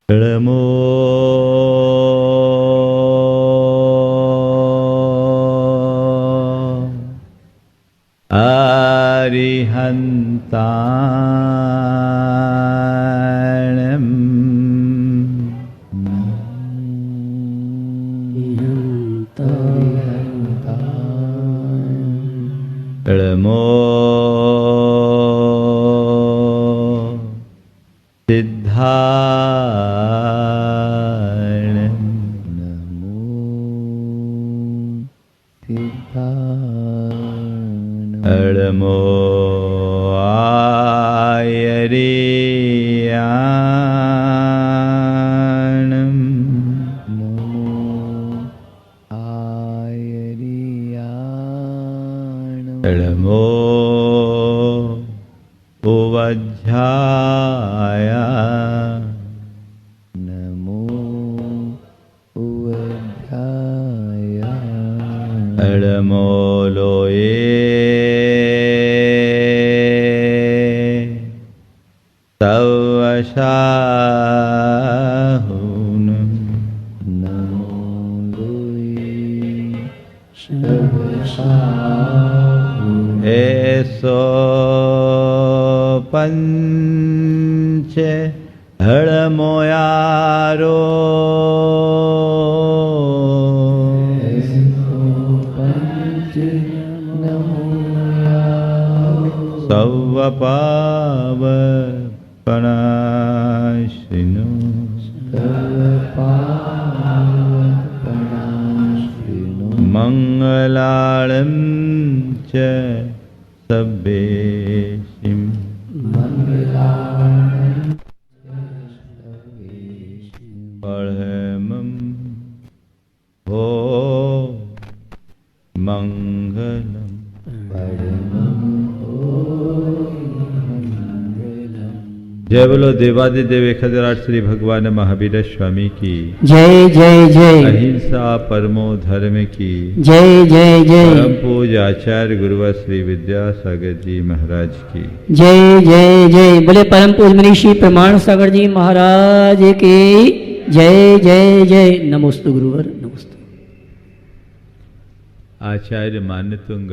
नमो अरिहन्ताणं नमो सिद्धाणं नमो आयर्याणं नमो उवज्झाय नमो लोये सवशाहुनं ऐसो पंच हड़मोयारो सवपावपनाशिनो मंगलालं च सब्बेशिं परमं हो मंगलम् जय बोलो देवादिदेव खजराट श्री भगवान महावीर स्वामी की जय जय जय। अहिंसा परमो धर्म की जय जय जय। परम पूज्य आचार्य गुरुवर श्री विद्यासागर जी महाराज की जय जय जय। बोले परम पूज्य मनीषी प्रमाण सागर जी महाराज की जय जय जय। नमोस्तु गुरुवर नमोस्तु। आचार्य मान्यतुंग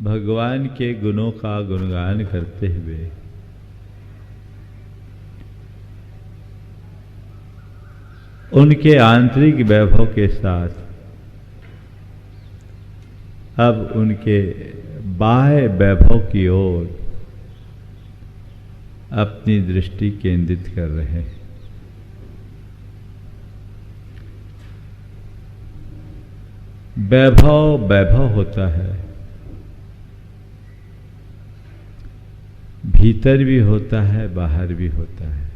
भगवान के गुणों का गुणगान करते हुए उनके आंतरिक वैभव के साथ अब उनके बाह्य वैभव की ओर अपनी दृष्टि केंद्रित कर रहे हैं। वैभव वैभव होता है, भीतर भी होता है बाहर भी होता है।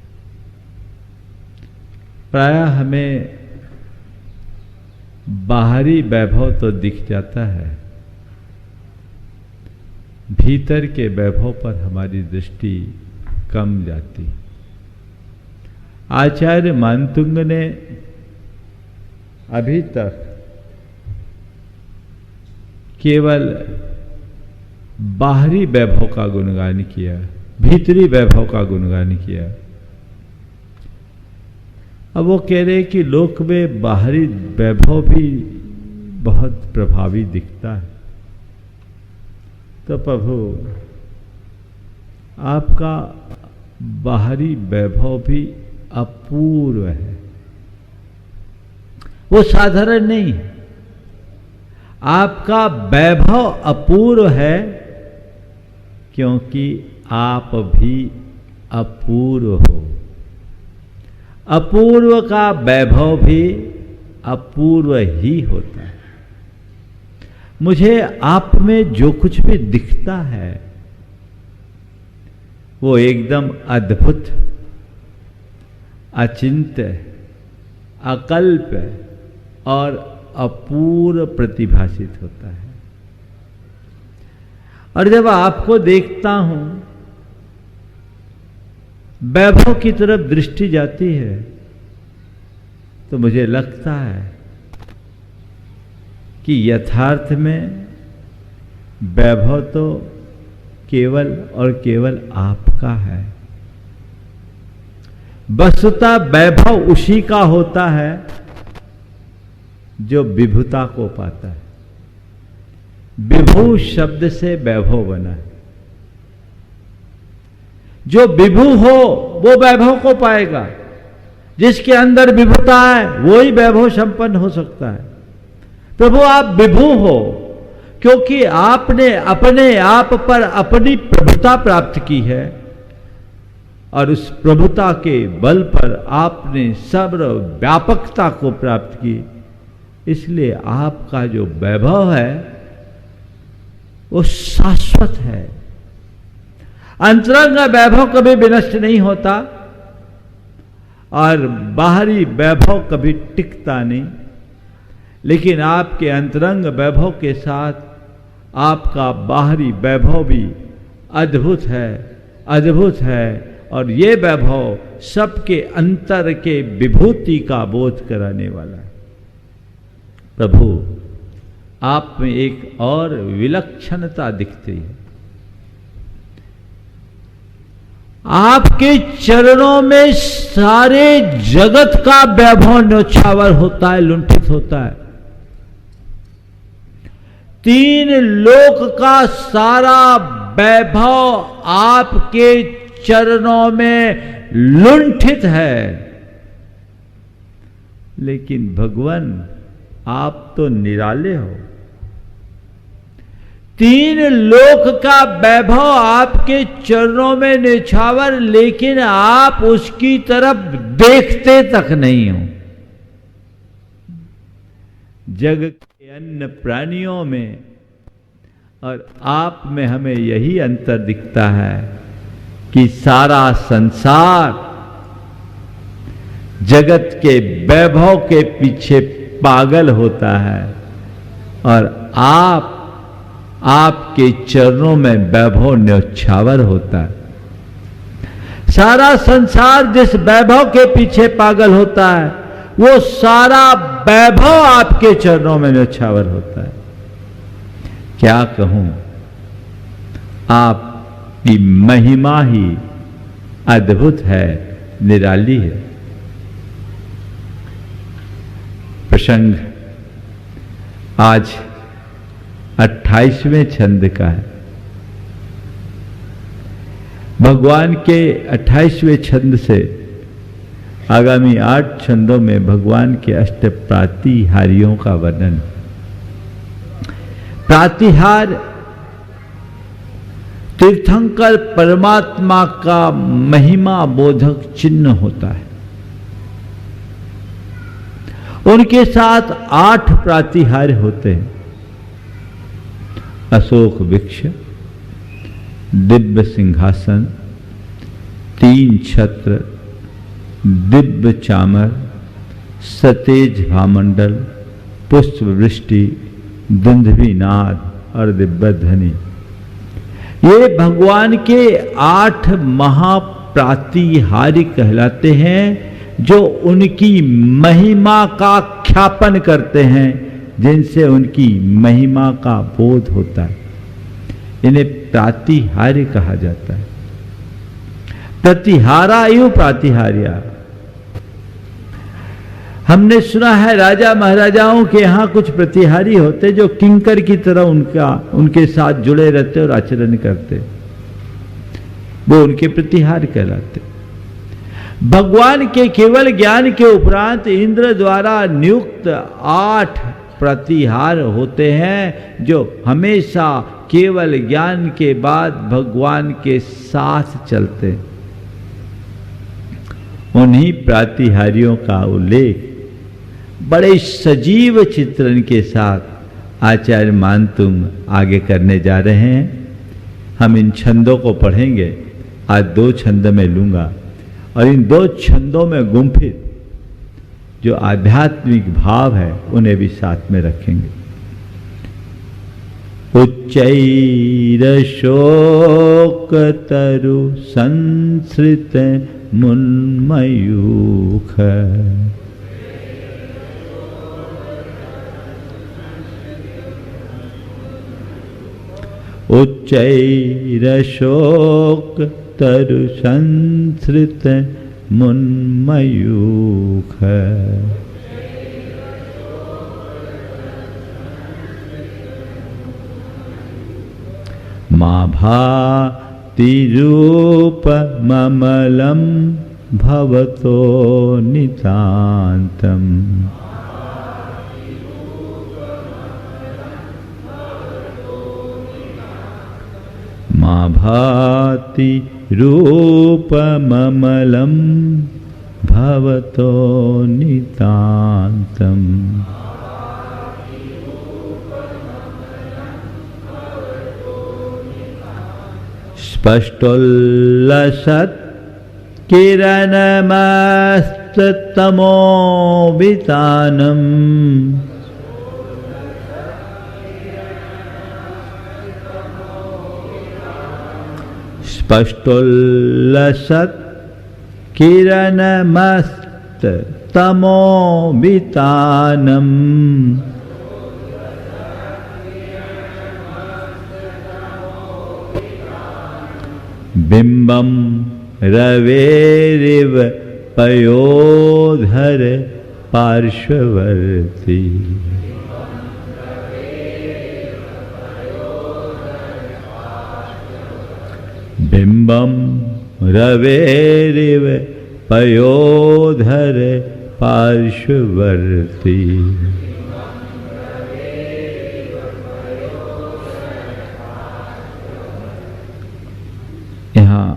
प्रायः हमें बाहरी वैभव तो दिख जाता है, भीतर के वैभव पर हमारी दृष्टि कम जाती। आचार्य मानतुंग ने अभी तक केवल बाहरी वैभव का गुणगान किया, भीतरी वैभव का गुणगान किया। अब वो कह रहे कि लोक में बाहरी वैभव भी बहुत प्रभावी दिखता है। तो प्रभु आपका बाहरी वैभव भी अपूर्व है, वो साधारण नहीं। आपका वैभव अपूर्व है क्योंकि आप भी अपूर्व हो। अपूर्व का वैभव भी अपूर्व ही होता है। मुझे आप में जो कुछ भी दिखता है वो एकदम अद्भुत, अचिंत्य, अकल्प और अपूर्व प्रतिभासित होता है। और जब आपको देखता हूं वैभव की तरफ दृष्टि जाती है तो मुझे लगता है कि यथार्थ में वैभव तो केवल और केवल आपका है। वस्तुतः वैभव उसी का होता है जो विभुता को पाता है। विभु शब्द से वैभव बना है। जो विभु हो वो वैभव को पाएगा। जिसके अंदर विभुता है वो ही वैभव संपन्न हो सकता है। प्रभु आप विभु हो क्योंकि आपने अपने आप पर अपनी प्रभुता प्राप्त की है और उस प्रभुता के बल पर आपने सर्व व्यापकता को प्राप्त की। इसलिए आपका जो वैभव है वो शाश्वत है। अंतरंग वैभव कभी विनष्ट नहीं होता और बाहरी वैभव कभी टिकता नहीं। लेकिन आपके अंतरंग वैभव के साथ आपका बाहरी वैभव भी अद्भुत है, अद्भुत है। और ये वैभव सबके अंतर के विभूति का बोध कराने वाला है। प्रभु आप में एक और विलक्षणता दिखती है। आपके चरणों में सारे जगत का वैभव न्योछावर होता है, लुंठित होता है। तीन लोक का सारा वैभव आपके चरणों में लुंठित है। लेकिन भगवान आप तो निराले हो। तीन लोक का वैभव आपके चरणों में निछावर, लेकिन आप उसकी तरफ देखते तक नहीं हो। जग के अन्य प्राणियों में और आप में हमें यही अंतर दिखता है कि सारा संसार जगत के वैभव के पीछे पागल होता है और आपके चरणों में वैभव न्योछावर होता है। सारा संसार जिस वैभव के पीछे पागल होता है वो सारा वैभव आपके चरणों में न्योछावर होता है। क्या कहूं, आपकी महिमा ही अद्भुत है, निराली है। प्रसंग आज 28वें छंद का है। भगवान के 28वें छंद से आगामी 8 छंदों में भगवान के अष्ट प्रातिहार्यों का वर्णन। प्रातिहार तीर्थंकर परमात्मा का महिमा बोधक चिन्ह होता है। उनके साथ 8 प्रातिहार्य होते हैं। अशोक वृक्ष, दिव्य सिंहासन, 3 छत्र, दिव्य चामर, सतेज भामंडल, पुष्प वृष्टि, दुंदुभि नाद और दिव्य ध्वनि। ये भगवान के 8 महाप्रातिहार्य कहलाते हैं जो उनकी महिमा का ख्यापन करते हैं, जिनसे उनकी महिमा का बोध होता है। इन्हें प्रातिहार्य कहा जाता है। प्रतिहारा एवं प्रातिहार्या। हमने सुना है राजा महाराजाओं के यहां कुछ प्रतिहारी होते जो किंकर की तरह उनके साथ जुड़े रहते और आचरण करते, वो उनके प्रतिहार कहलाते। भगवान के केवल ज्ञान के उपरांत इंद्र द्वारा नियुक्त 8 प्रतिहार होते हैं जो हमेशा केवल ज्ञान के बाद भगवान के साथ चलते। उन्हीं प्रातिहारियों का उल्लेख बड़े सजीव चित्रण के साथ आचार्य मानतुंग आगे करने जा रहे हैं। हम इन छंदों को पढ़ेंगे। आज 2 छंद में लूंगा और इन 2 छंदों में गुंफित जो आध्यात्मिक भाव है उन्हें भी साथ में रखेंगे। उच्चैर शोक तरु संसृत मुन्मयूख, उच्चैर शोक तरु संसृत मुन्मयूख। मा भाति रूपममलं भवतो नितान्तम्। मा भाति रूपममलं भवतो नितान्तम्। स्पष्टोल्लसत् किरणमस्तमोवितानम्। स्पष्टोल्लसत् किरणमस्तमोवितानम्। बिंबं रवेरिव पयोधर पार्श्ववर्ती। बिंबं रवेरिव पयोधर पार्श्ववर्ती। यहाँ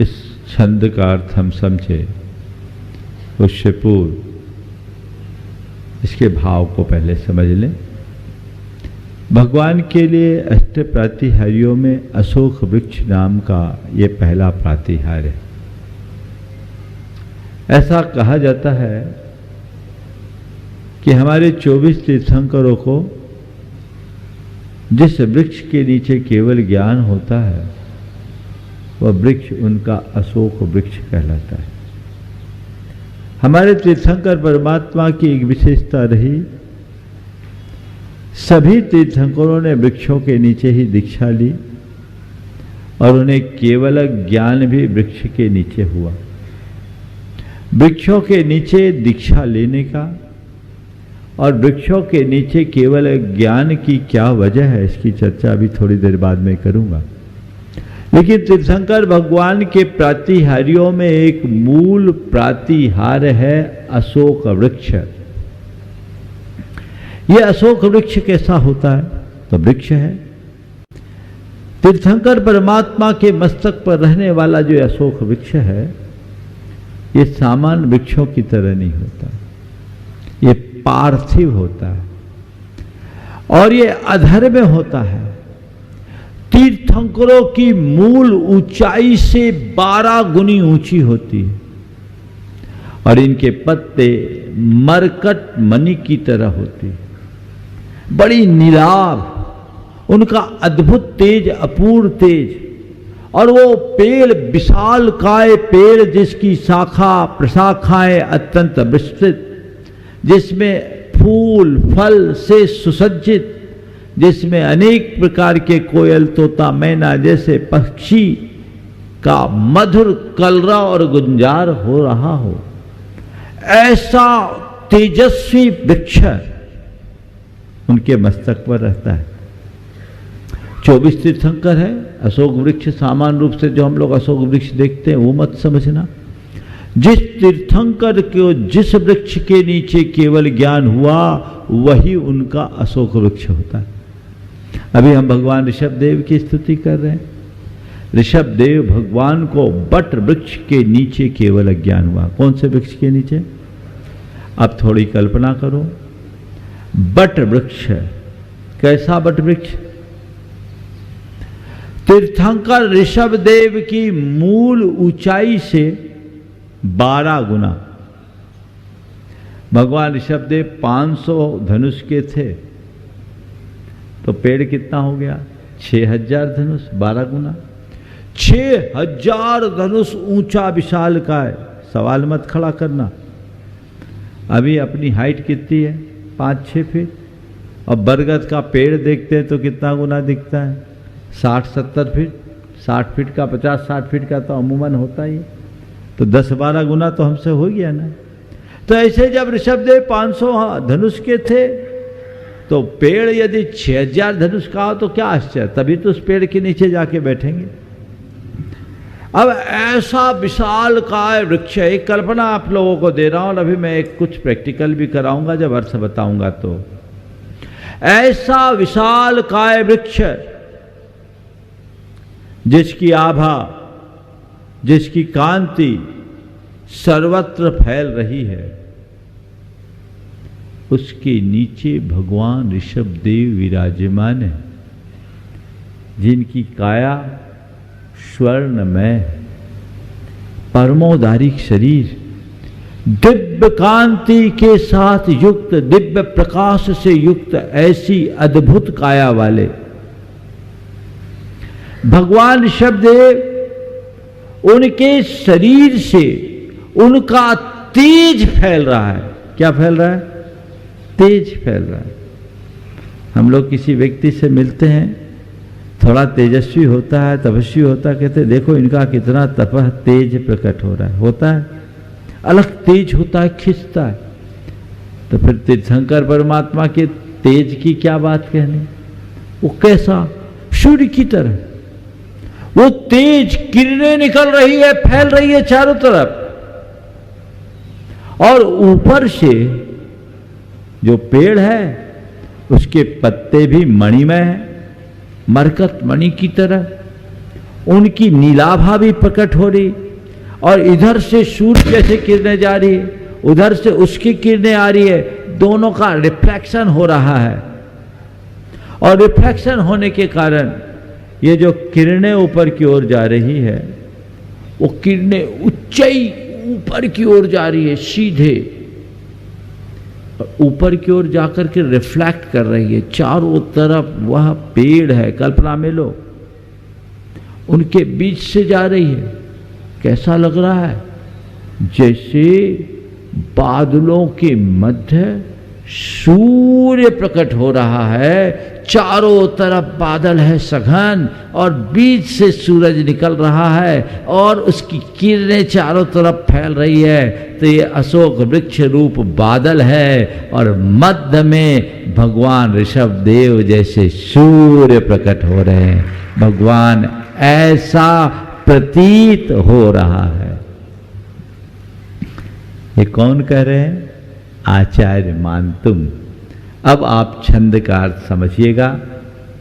इस छंद का अर्थ हम समझे उससे पूर्व इसके भाव को पहले समझ लें। भगवान के लिए अष्ट प्रातिहार्यों में अशोक वृक्ष नाम का ये पहला प्रातिहार्य है। ऐसा कहा जाता है कि हमारे 24 तीर्थंकरों को जिस वृक्ष के नीचे केवल ज्ञान होता है वह वृक्ष उनका अशोक वृक्ष कहलाता है। हमारे तीर्थंकर परमात्मा की एक विशेषता रही, सभी तीर्थंकरों ने वृक्षों के नीचे ही दीक्षा ली और उन्हें केवल ज्ञान भी वृक्ष के नीचे हुआ। वृक्षों के नीचे दीक्षा लेने का और वृक्षों के नीचे केवल ज्ञान की क्या वजह है इसकी चर्चा अभी थोड़ी देर बाद में करूंगा। लेकिन तीर्थंकर भगवान के प्रातिहार्यों में एक मूल प्रातिहार्य है अशोक वृक्ष। यह अशोक वृक्ष कैसा होता है? तो वृक्ष है। तीर्थंकर परमात्मा के मस्तक पर रहने वाला जो अशोक वृक्ष है ये सामान्य वृक्षों की तरह नहीं होता, ये पार्थिव होता है और ये अधर में होता है। तीर्थंकरों की मूल ऊंचाई से 12 गुनी ऊंची होती है और इनके पत्ते मरकट मणि की तरह होती है, बड़ी निराव, उनका अद्भुत तेज, अपूर्व तेज। और वो पेड़ विशाल काय पेड़ जिसकी शाखा प्रशाखाएं अत्यंत विस्तृत, जिसमें फूल फल से सुसज्जित, जिसमें अनेक प्रकार के कोयल तोता मैना जैसे पक्षी का मधुर कलरव और गुंजार हो रहा हो, ऐसा तेजस्वी वृक्ष उनके मस्तक पर रहता है। 24 तीर्थंकर है। अशोक वृक्ष सामान्य रूप से जो हम लोग अशोक वृक्ष देखते हैं वो मत समझना। जिस तीर्थंकर को जिस वृक्ष के नीचे केवल ज्ञान हुआ वही उनका अशोक वृक्ष होता है। अभी हम भगवान ऋषभदेव की स्तुति कर रहे हैं। ऋषभदेव भगवान को बट वृक्ष के नीचे केवल ज्ञान हुआ। कौन से वृक्ष के नीचे? अब थोड़ी कल्पना करो, बट वृक्ष। कैसा बट वृक्ष? तीर्थंकर ऋषभदेव की मूल ऊंचाई से 12 गुना। भगवान ऋषभदेव 500 धनुष के थे तो पेड़ कितना हो गया? 6000 धनुष, 12 गुना 6000 धनुष ऊंचा विशाल का है। सवाल मत खड़ा करना। अभी अपनी हाइट कितनी है? 5-6 फीट। और बरगद का पेड़ देखते हैं तो कितना गुना दिखता है? 60-70 फीट। 60 फीट का, 50-60 फीट का तो अमूमन होता ही। तो तो 10-12 गुना तो हमसे हो गया ना। तो ऐसे जब ऋषभदेव 500 धनुष के थे, तो पेड़ यदि 6000 धनुष का हो तो क्या आश्चर्य, तभी तो उस पेड़ के नीचे जाके बैठेंगे। अब ऐसा विशाल काय वृक्ष, एक कल्पना आप लोगों को दे रहा हूं, और अभी मैं एक कुछ प्रैक्टिकल भी कराऊंगा जब अर्थ बताऊंगा। तो ऐसा विशाल काय वृक्ष जिसकी आभा, जिसकी कांति सर्वत्र फैल रही है, उसके नीचे भगवान ऋषभदेव विराजमान है, जिनकी काया स्वर्णमय, परमोदारिक शरीर, दिव्य कांति के साथ युक्त, दिव्य प्रकाश से युक्त ऐसी अद्भुत काया वाले भगवान ऋषभदेव, उनके शरीर से उनका तेज फैल रहा है। क्या फैल रहा है? तेज फैल रहा है। हम लोग किसी व्यक्ति से मिलते हैं, थोड़ा तेजस्वी होता है, तपस्वी होता है, कहते देखो इनका कितना तपह तेज प्रकट हो रहा है। होता है, अलग तेज होता है, खिंचता है। तो फिर तीर्थंकर परमात्मा के तेज की क्या बात कहनी, वो कैसा, सूर्य की तरह वो तेज किरणें निकल रही है, फैल रही है चारों तरफ, और ऊपर से जो पेड़ है उसके पत्ते भी मणिमय है, मरकत मणि की तरह, उनकी नीलाभा भी प्रकट हो रही, और इधर से सूर्य जैसे किरणें जा रही है, उधर से उसकी किरणें आ रही है, दोनों का रिफ्लेक्शन हो रहा है। और रिफ्लेक्शन होने के कारण ये जो किरणें ऊपर की ओर जा रही है, वो किरणें ऊंचाई ऊपर की ओर जा रही है सीधे, ऊपर की ओर जाकर के रिफ्लेक्ट कर रही है। चारों तरफ वह पेड़ है, कल्पना में लो, उनके बीच से जा रही है। कैसा लग रहा है? जैसे बादलों के मध्य सूर्य प्रकट हो रहा है, चारों तरफ बादल है सघन, और बीच से सूरज निकल रहा है, और उसकी किरणें चारों तरफ फैल रही है। तो ये अशोक वृक्ष रूप बादल है, और मध्य में भगवान ऋषभदेव जैसे सूर्य प्रकट हो रहे हैं। भगवान ऐसा प्रतीत हो रहा है। ये कौन कह रहे हैं? आचार्य मान तुम। अब आप छंद का अर्थ समझिएगा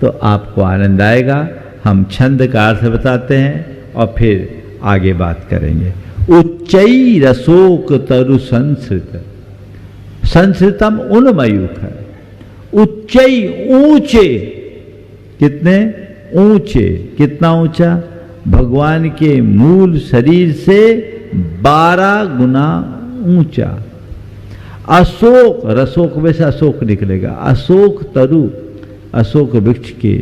तो आपको आनंद आएगा। हम छंद का अर्थ बताते हैं और फिर आगे बात करेंगे। उच्चई रसोक तरु संस्कृत, संस्कृतम उन्मयूख है। उच्चई ऊंचे, कितने ऊंचे, कितना ऊंचा? भगवान के मूल शरीर से 12 गुना ऊंचा। अशोक, रसोक में से अशोक निकलेगा, अशोक तरु, अशोक वृक्ष के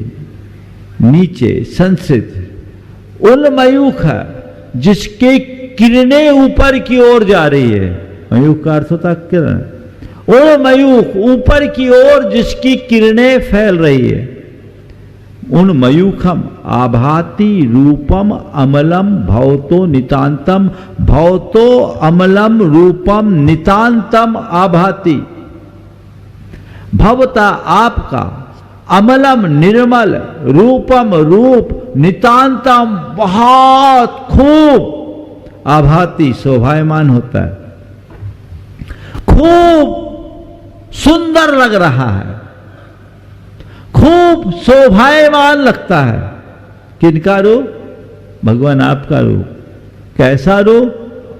नीचे संस्कृत उन्मयूख है, जिसके किरणें ऊपर की ओर जा रही है। मयूख का अर्थ होता किरण। उन्मयूख, ऊपर की ओर जिसकी किरणें फैल रही है। उन्मयूखम आभाति रूपम अमलम भवतो नितांतम, भवतो अमलम रूपम नितांतम आभाति। भवता आपका, अमलम निर्मल, रूपम रूप, नितांतम बहुत खूब, आभाति शोभायमान होता है, खूब सुंदर लग रहा है, खूब शोभायमान लगता है। किनका रूप? भगवान आपका रूप। कैसा रूप?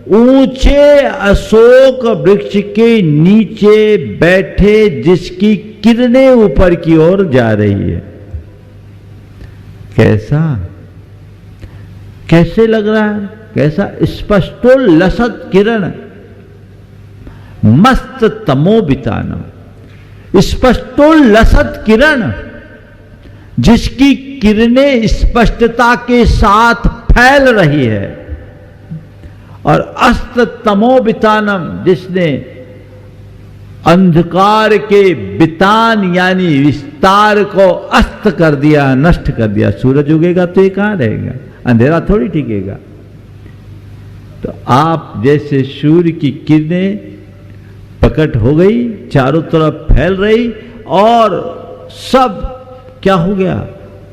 ऊंचे अशोक वृक्ष के नीचे बैठे, जिसकी किरणें ऊपर की ओर जा रही है। कैसा, कैसे लग रहा है? कैसा? स्पष्टो लसत किरण मस्त तमो बिताना, स्पष्टो लसत किरण, जिसकी किरणें स्पष्टता के साथ फैल रही है, और अस्त तमो बितानम, जिसने अंधकार के बितान यानी विस्तार को अस्त कर दिया, नष्ट कर दिया। सूरज उगेगा तो ये कहां रहेगा? अंधेरा थोड़ी टिकेगा। तो आप जैसे सूर्य की किरणें प्रकट हो गई, चारों तरफ फैल रही और सब क्या हो गया,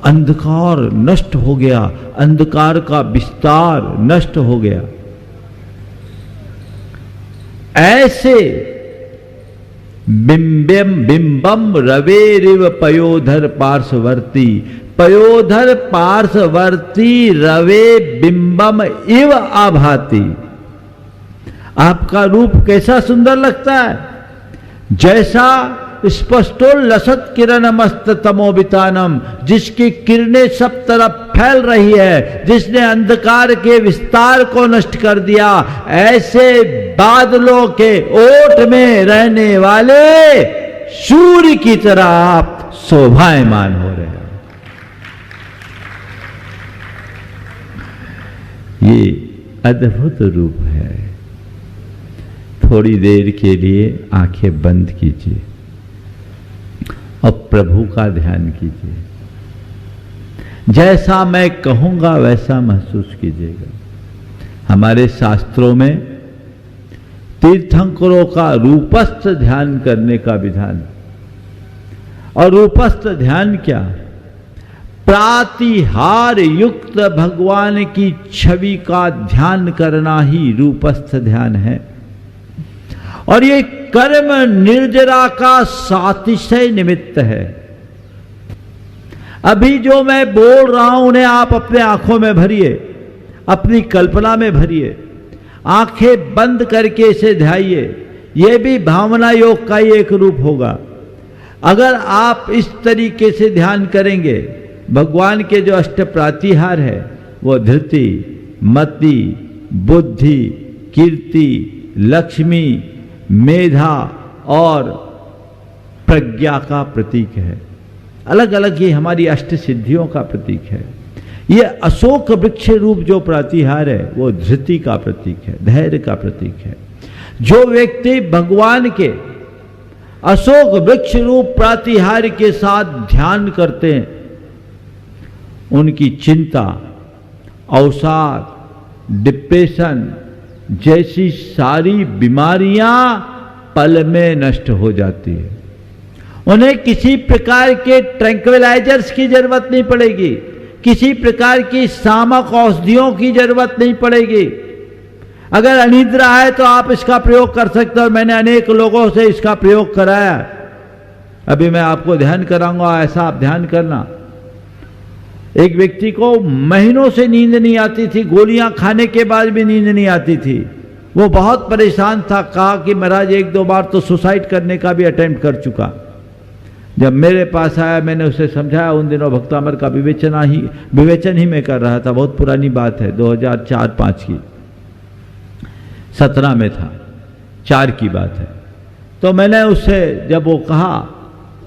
अंधकार नष्ट हो गया, अंधकार का विस्तार नष्ट हो गया। ऐसे बिंबम रवेरिव पयोधर पार्श्ववर्ती, पयोधर पार्श्ववर्ती रवे बिंबम इव आभाति। आपका रूप कैसा सुंदर लगता है, जैसा स्पष्टो लसत किरण मस्त तमोबितानम, जिसकी किरणें सब तरफ फैल रही है, जिसने अंधकार के विस्तार को नष्ट कर दिया, ऐसे बादलों के ओट में रहने वाले सूर्य की तरह आप शोभायमान हो रहे हैं। ये अद्भुत रूप है। थोड़ी देर के लिए आंखें बंद कीजिए और प्रभु का ध्यान कीजिए। जैसा मैं कहूंगा वैसा महसूस कीजिएगा। हमारे शास्त्रों में तीर्थंकरों का रूपस्थ ध्यान करने का विधान, और रूपस्थ ध्यान क्या, प्रातिहार युक्त भगवान की छवि का ध्यान करना ही रूपस्थ ध्यान है। और ये कर्म निर्जरा का सातिशय निमित्त है। अभी जो मैं बोल रहा हूं उन्हें आप अपने आंखों में भरिए, अपनी कल्पना में भरिए, आंखें बंद करके इसे ध्याइए। यह भी भावना योग का ही एक रूप होगा। अगर आप इस तरीके से ध्यान करेंगे, भगवान के जो अष्ट प्रातिहार है वो धृति, मति, बुद्धि, कीर्ति, लक्ष्मी, मेधा और प्रज्ञा का प्रतीक है। अलग अलग ये हमारी अष्ट सिद्धियों का प्रतीक है। ये अशोक वृक्ष रूप जो प्रातिहार है वो धृति का प्रतीक है, धैर्य का प्रतीक है। जो व्यक्ति भगवान के अशोक वृक्ष रूप प्रातिहार के साथ ध्यान करते हैं, उनकी चिंता, अवसाद, डिप्रेशन जैसी सारी बीमारियां पल में नष्ट हो जाती है। उन्हें किसी प्रकार के ट्रैंक्विलाइजर्स की जरूरत नहीं पड़ेगी, किसी प्रकार की सामक औषधियों की जरूरत नहीं पड़ेगी। अगर अनिद्रा है तो आप इसका प्रयोग कर सकते हो। मैंने अनेक लोगों से इसका प्रयोग कराया। अभी मैं आपको ध्यान कराऊंगा, ऐसा आप ध्यान करना। एक व्यक्ति को महीनों से नींद नहीं आती थी, गोलियां खाने के बाद भी नींद नहीं आती थी। वो बहुत परेशान था, कहा कि महाराज एक दो बार तो सुसाइड करने का भी अटेम्प्ट कर चुका। जब मेरे पास आया मैंने उसे समझाया। उन दिनों भक्तामर का विवेचन ही मैं कर रहा था। बहुत पुरानी बात है, 2004-5 की, 17 में था, 4 की बात है। तो मैंने उससे जब वो कहा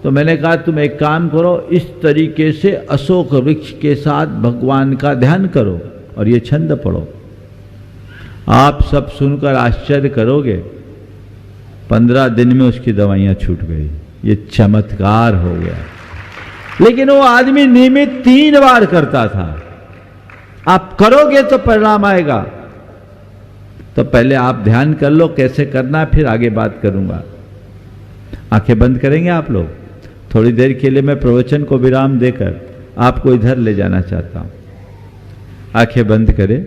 तो मैंने कहा तुम एक काम करो, इस तरीके से अशोक वृक्ष के साथ भगवान का ध्यान करो और ये छंद पढ़ो। आप सब सुनकर आश्चर्य करोगे, 15 दिन में उसकी दवाइयां छूट गई। ये चमत्कार हो गया। लेकिन वो आदमी नियमित 3 बार करता था। आप करोगे तो परिणाम आएगा। तो पहले आप ध्यान कर लो कैसे करना, फिर आगे बात करूंगा। आंखें बंद करेंगे आप लोग। थोड़ी देर के लिए मैं प्रवचन को विराम देकर आपको इधर ले जाना चाहता हूं। आंखें बंद करें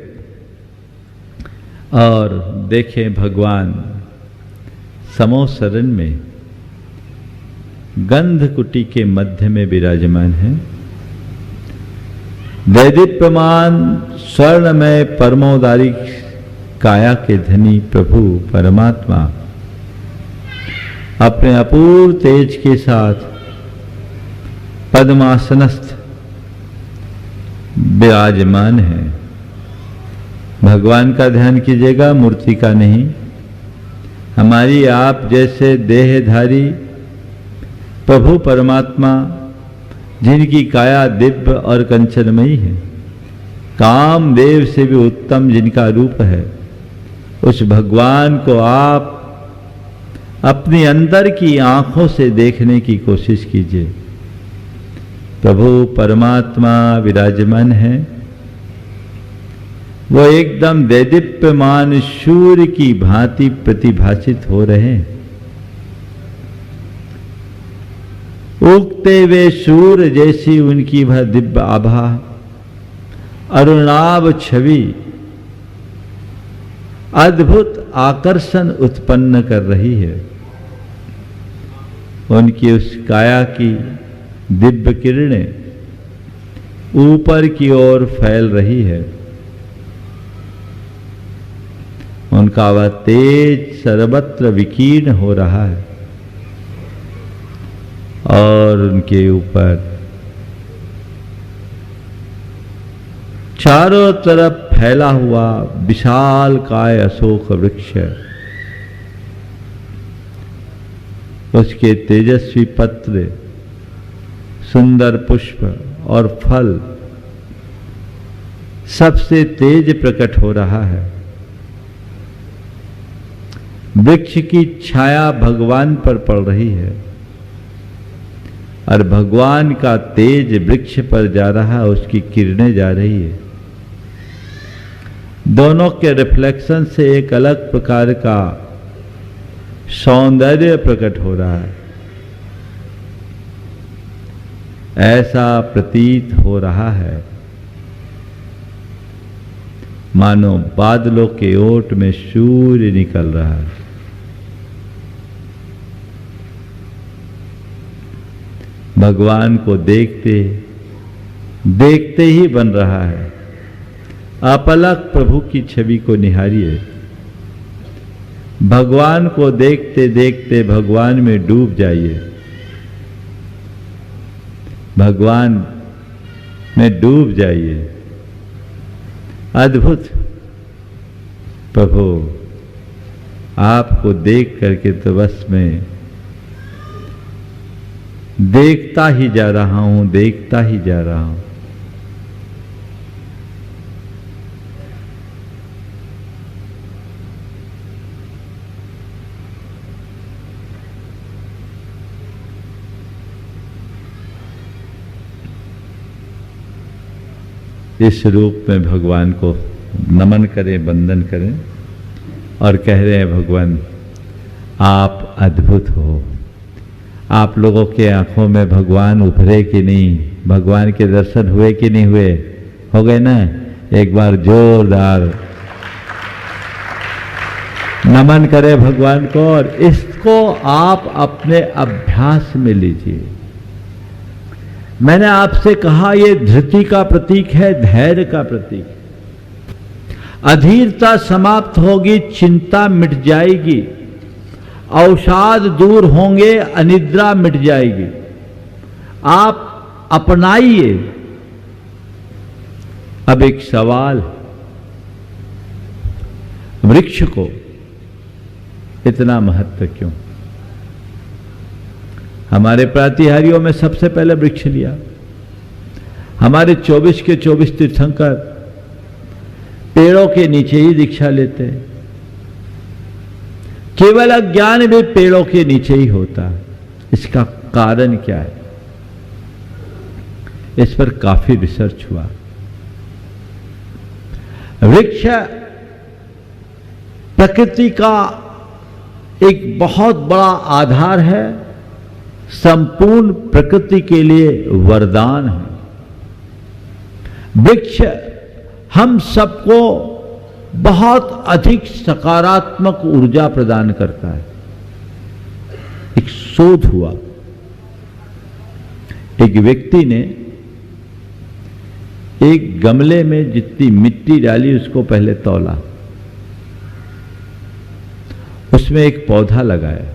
और देखें भगवान समोसरण में गंधकुटी के मध्य में विराजमान है। दैदीप्यमान स्वर्णमय परमोदारी काया के धनी प्रभु परमात्मा अपने अपूर्व तेज के साथ पद्मासनस्थ विराजमान है। भगवान का ध्यान कीजिएगा, मूर्ति का नहीं। हमारी आप जैसे देहधारी प्रभु परमात्मा जिनकी काया दिव्य और कंचनमयी है, कामदेव से भी उत्तम जिनका रूप है, उस भगवान को आप अपनी अंदर की आंखों से देखने की कोशिश कीजिए। प्रभु परमात्मा विराजमान है। वो एकदम दैदीप्यमान सूर्य की भांति प्रतिभाषित हो रहे हैं। उगते वे सूर्य जैसी उनकी वह दिव्य आभा, अरुणाभ छवि अद्भुत आकर्षण उत्पन्न कर रही है। उनकी उस काया की दिव्य किरणें ऊपर की ओर फैल रही है। उनका वह तेज सर्वत्र विकीर्ण हो रहा है और उनके ऊपर चारों तरफ फैला हुआ विशाल काय अशोक वृक्ष, उसके तेजस्वी पत्र, सुंदर पुष्प और फल सबसे तेज प्रकट हो रहा है। वृक्ष की छाया भगवान पर पड़ रही है और भगवान का तेज वृक्ष पर जा रहा है, उसकी किरणें जा रही है। दोनों के रिफ्लेक्शन से एक अलग प्रकार का सौंदर्य प्रकट हो रहा है। ऐसा प्रतीत हो रहा है मानो बादलों के ओट में सूर्य निकल रहा है। भगवान को देखते देखते ही बन रहा है। अपलक प्रभु की छवि को निहारिए। भगवान को देखते देखते भगवान में डूब जाइए। भगवान में डूब जाइए। अद्भुत प्रभु, आपको देख करके तो बस मैं देखता ही जा रहा हूं, देखता ही जा रहा हूं। इस रूप में भगवान को नमन करें, वंदन करें और कह रहे हैं भगवान आप अद्भुत हो। आप लोगों के आंखों में भगवान उभरे कि नहीं, भगवान के दर्शन हुए कि नहीं हुए? हो गए ना? एक बार जोरदार नमन करें भगवान को और इसको आप अपने अभ्यास में लीजिए। मैंने आपसे कहा यह धृति का प्रतीक है, धैर्य का प्रतीक है। अधीरता समाप्त होगी, चिंता मिट जाएगी, अवसाद दूर होंगे, अनिद्रा मिट जाएगी। आप अपनाइए। अब एक सवाल, वृक्ष को इतना महत्व क्यों? हमारे प्रातिहारियों में सबसे पहले वृक्ष लिया। हमारे 24 के 24 तीर्थंकर पेड़ों के नीचे ही दीक्षा लेते हैं। केवल अज्ञान भी पेड़ों के नीचे ही होता है। इसका कारण क्या है? इस पर काफी रिसर्च हुआ। वृक्ष प्रकृति का एक बहुत बड़ा आधार है, संपूर्ण प्रकृति के लिए वरदान है। वृक्ष हम सबको बहुत अधिक सकारात्मक ऊर्जा प्रदान करता है। एक शोध हुआ, एक व्यक्ति ने एक गमले में जितनी मिट्टी डाली उसको पहले तौला, उसमें एक पौधा लगाया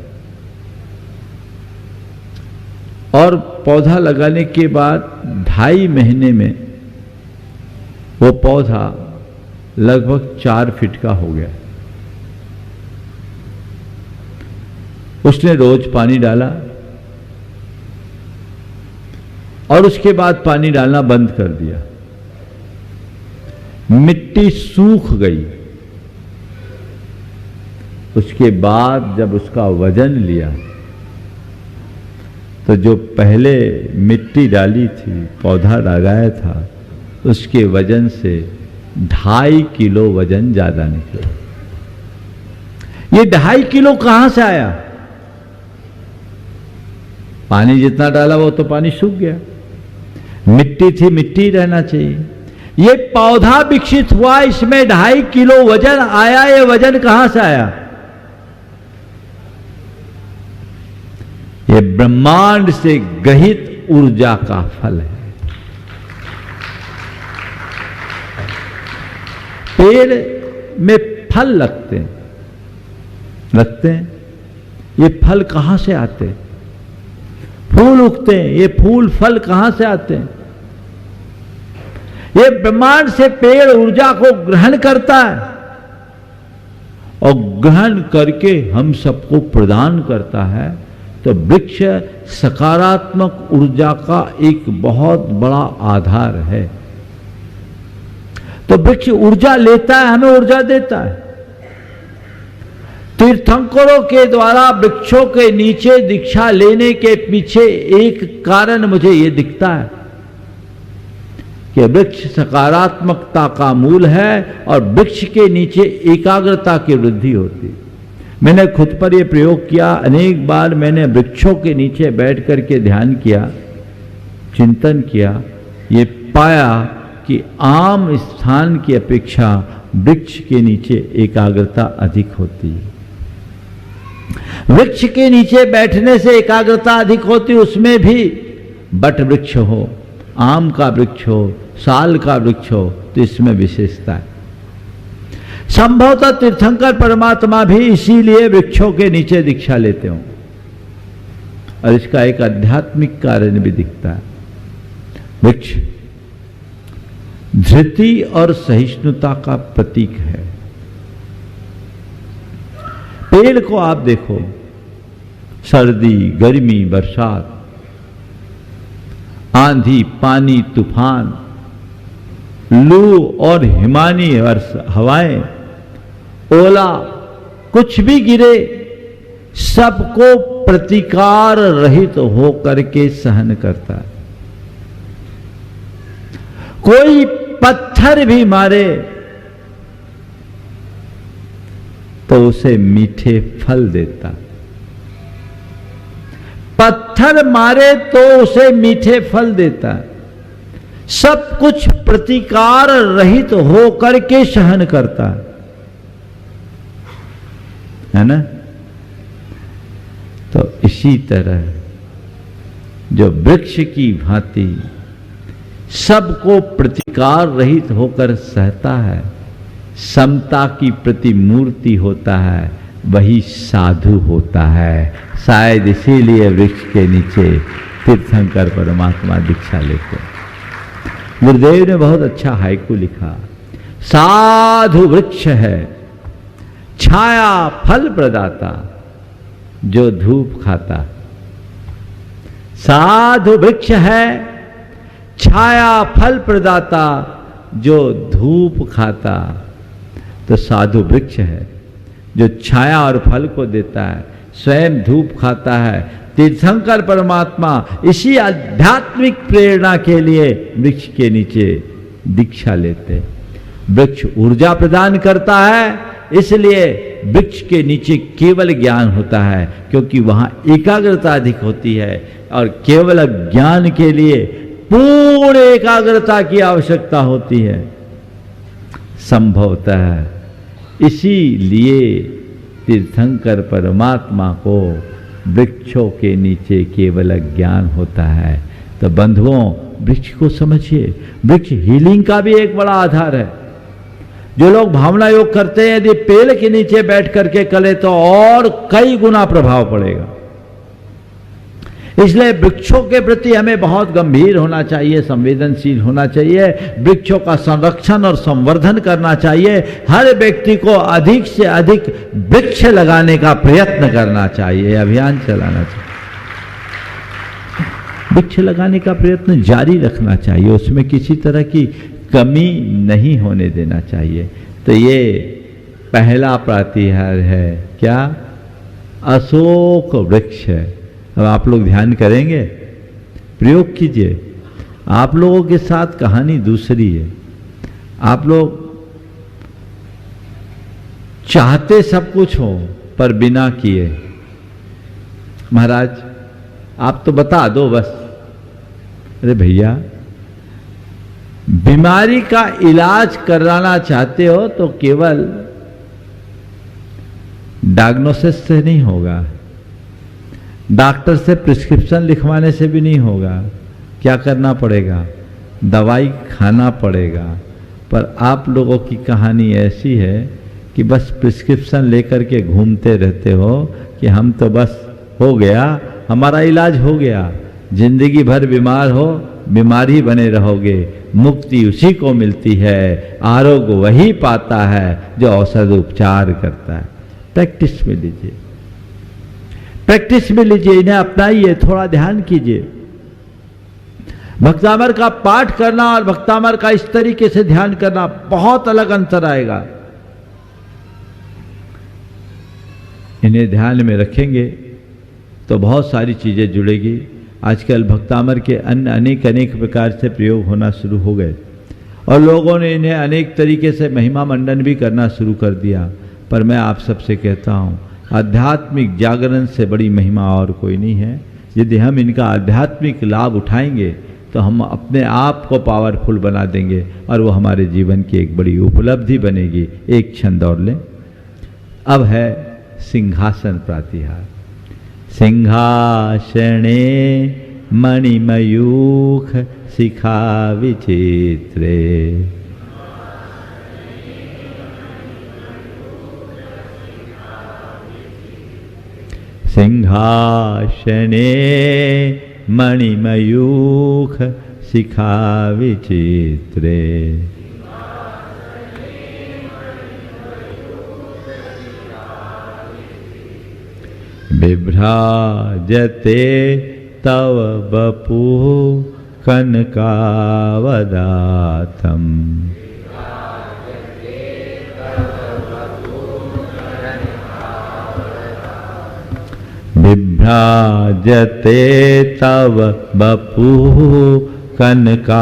और पौधा लगाने के बाद 2.5 महीने में वो पौधा लगभग 4 फीट का हो गया। उसने रोज पानी डाला और उसके बाद पानी डालना बंद कर दिया। मिट्टी सूख गई। उसके बाद जब उसका वजन लिया तो जो पहले मिट्टी डाली थी, पौधा लगाया था, उसके वजन से 2.5 किलो वजन ज्यादा निकला। ये 2.5 किलो कहां से आया? पानी जितना डाला वो तो पानी सूख गया, मिट्टी थी, मिट्टी रहना चाहिए। ये पौधा विकसित हुआ, इसमें 2.5 किलो वजन आया। ये वजन कहां से आया? ये ब्रह्मांड से गहित ऊर्जा का फल है। पेड़ में फल लगते हैं, ये फल कहां से आते हैं? फूल उगते हैं, ये फूल फल कहां से आते हैं? ये ब्रह्मांड से पेड़ ऊर्जा को ग्रहण करता है और ग्रहण करके हम सबको प्रदान करता है। तो वृक्ष सकारात्मक ऊर्जा का एक बहुत बड़ा आधार है। तो वृक्ष ऊर्जा लेता है, हमें ऊर्जा देता है। तीर्थंकरों के द्वारा वृक्षों के नीचे दीक्षा लेने के पीछे एक कारण मुझे यह दिखता है कि वृक्ष सकारात्मकता का मूल है और वृक्ष के नीचे एकाग्रता की वृद्धि होती। मैंने खुद पर यह प्रयोग किया, अनेक बार मैंने वृक्षों के नीचे बैठ करके ध्यान किया, चिंतन किया, ये पाया कि आम स्थान की अपेक्षा वृक्ष के नीचे एकाग्रता अधिक होती है। वृक्ष के नीचे बैठने से एकाग्रता अधिक होती, उसमें भी बट वृक्ष हो, आम का वृक्ष हो, साल का वृक्ष हो, तो इसमें विशेषता है। संभवतः तीर्थंकर परमात्मा भी इसीलिए वृक्षों के नीचे दीक्षा लेते हों और इसका एक आध्यात्मिक कारण भी दिखता है। वृक्ष धृति और सहिष्णुता का प्रतीक है। पेड़ को आप देखो, सर्दी, गर्मी, बरसात, आंधी, पानी, तूफान, लू और हिमानी हवाएं, ओला, कुछ भी गिरे, सबको प्रतिकार रहित होकर के सहन करता है। कोई पत्थर भी मारे तो उसे मीठे फल देता। पत्थर मारे तो उसे मीठे फल देता। सब कुछ प्रतिकार रहित होकर के सहन करता है ना। तो इसी तरह जो वृक्ष की भांति सबको प्रतिकार रहित होकर सहता है, समता की प्रतिमूर्ति होता है, वही साधु होता है। शायद इसीलिए वृक्ष के नीचे तीर्थंकर परमात्मा दीक्षा लेते। गुरुदेव ने बहुत अच्छा हाइकू लिखा, साधु वृक्ष है छाया फल प्रदाता जो धूप खाता। साधु वृक्ष है छाया फल प्रदाता जो धूप खाता। तो साधु वृक्ष है जो छाया और फल को देता है, स्वयं धूप खाता है। तीर्थंकर परमात्मा इसी आध्यात्मिक प्रेरणा के लिए वृक्ष के नीचे दीक्षा लेते। वृक्ष ऊर्जा प्रदान करता है, इसलिए वृक्ष के नीचे केवल ज्ञान होता है, क्योंकि वहां एकाग्रता अधिक होती है और केवल ज्ञान के लिए पूर्ण एकाग्रता की आवश्यकता होती है। संभवतः इसीलिए तीर्थंकर परमात्मा को वृक्षों के नीचे केवल ज्ञान होता है। तो बंधुओं, वृक्ष को समझिए। वृक्ष हीलिंग का भी एक बड़ा आधार है। जो लोग भावना योग करते हैं, यदि पेड़ के नीचे बैठ करके करें तो और कई गुना प्रभाव पड़ेगा। इसलिए वृक्षों के प्रति हमें बहुत गंभीर होना चाहिए, संवेदनशील होना चाहिए। वृक्षों का संरक्षण और संवर्धन करना चाहिए। हर व्यक्ति को अधिक से अधिक वृक्ष लगाने का प्रयत्न करना चाहिए, अभियान चलाना चाहिए। वृक्ष लगाने का प्रयत्न जारी रखना चाहिए, उसमें किसी तरह की कमी नहीं होने देना चाहिए। तो ये पहला प्रातिहार है, क्या? अशोक वृक्ष है। अब आप लोग ध्यान करेंगे, प्रयोग कीजिए। आप लोगों के साथ कहानी दूसरी है। आप लोग चाहते सब कुछ हो पर बिना किए। महाराज आप तो बता दो बस। अरे भैया, बीमारी का इलाज कराना चाहते हो तो केवल डायग्नोसिस से नहीं होगा, डॉक्टर से प्रिस्क्रिप्शन लिखवाने से भी नहीं होगा। क्या करना पड़ेगा? दवाई खाना पड़ेगा। पर आप लोगों की कहानी ऐसी है कि बस प्रिस्क्रिप्शन लेकर के घूमते रहते हो कि हम तो बस हो गया, हमारा इलाज हो गया। जिंदगी भर बीमार हो, बीमार ही बने रहोगे। मुक्ति उसी को मिलती है, आरोग्य वही पाता है जो औषध उपचार करता है। प्रैक्टिस में लीजिए, प्रैक्टिस में लीजिए, इन्हें अपनाइए, थोड़ा ध्यान कीजिए। भक्तामर का पाठ करना और भक्तामर का इस तरीके से ध्यान करना बहुत अलग अंतर आएगा। इन्हें ध्यान में रखेंगे तो बहुत सारी चीजें जुड़ेगी। आजकल भक्तामर के अन्य अनेक प्रकार से प्रयोग होना शुरू हो गए और लोगों ने इन्हें अनेक तरीके से महिमा मंडन भी करना शुरू कर दिया। पर मैं आप सबसे कहता हूँ, आध्यात्मिक जागरण से बड़ी महिमा और कोई नहीं है। यदि हम इनका आध्यात्मिक लाभ उठाएंगे तो हम अपने आप को पावरफुल बना देंगे और वो हमारे जीवन की एक बड़ी उपलब्धि बनेगी। एक छंद और लें। अब है सिंहासन प्रातिहार। सिंहासने मणिमयूख शिखा विचित्रे, सिंहासने मणिमयूख शिखा विचित्रे, बिभ्राजते तव वपुः कनकावदातं, बिभ्राजते तव वपुः कनकावदातं,